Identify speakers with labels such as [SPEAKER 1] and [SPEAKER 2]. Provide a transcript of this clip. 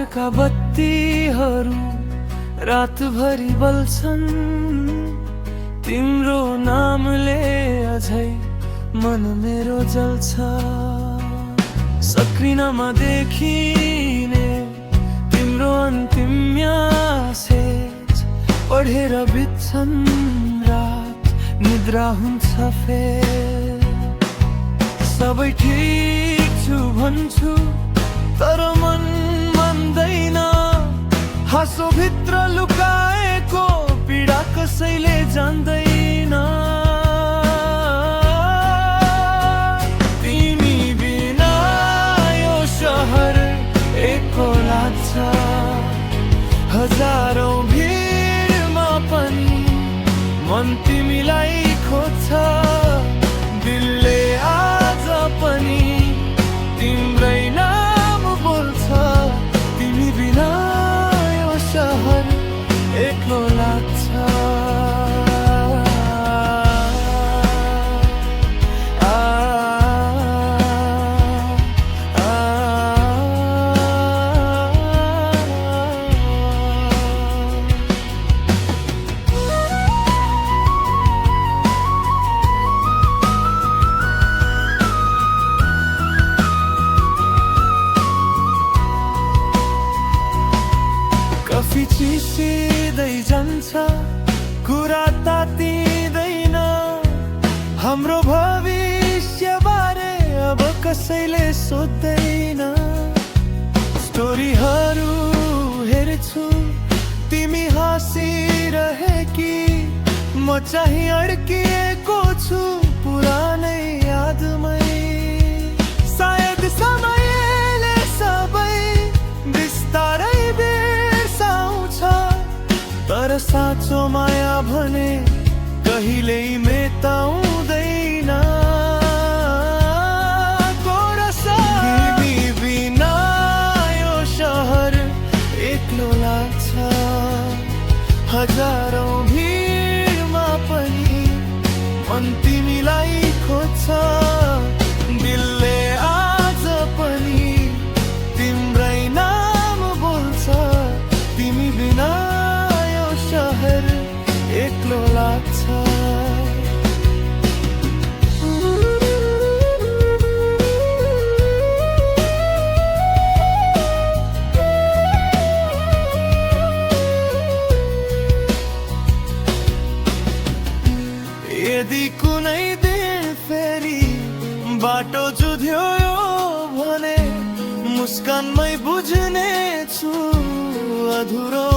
[SPEAKER 1] घरका बत्तीहरू रातभरि बल्छन्, तिम्रो नामले अझै मन मेरो जल्छ। सक्रिनमा देखिने तिम्रो अन्तिम म्यासेज पढेर बित्छन् रात, निद्रा हुन्छ फेर। सबै ठिक छु भन्छु तर मन मान्दैन, हाँसो भित्र लुकाएको पीडा कसैले जान्दैन। तिमी बिना यो शहर एक्लो लाग्छ, हजारौं भिडमा पनि मन तिमीलाई खोज्छ। दिलले आज पनि तिम्रै नाम बोल्छ, तिमी बिना यो शहर एक्लो लाग्छ। कफी चिसिँदै जान्छ, कुरा तातिँदैन, हाम्रो भविष्यबारे अब कसैले सोध्दैन। स्टोरीहरू हेर्छु तिमी हाँसिरहेकी, म चाहिँ अड्किएको छु पुरानै यादमै। सायद समयले सबै बिस्तारै तर साँचो माया भने कहिल्यै मेटाउँदैन। तिमी बिना यो शहर एक्लो लाग्छ, हजारौं भिडमा पनि मन तिमीलाई खोज्छ। दिलले आज पनि तिम्रै नाम बोल्छ, तिमी बिना शहर एक्लो लाग्छ। यदि कुनै दिन फेरि बाटो जुध्यो भने मुस्कानमै बुझ्ने छु अधुरो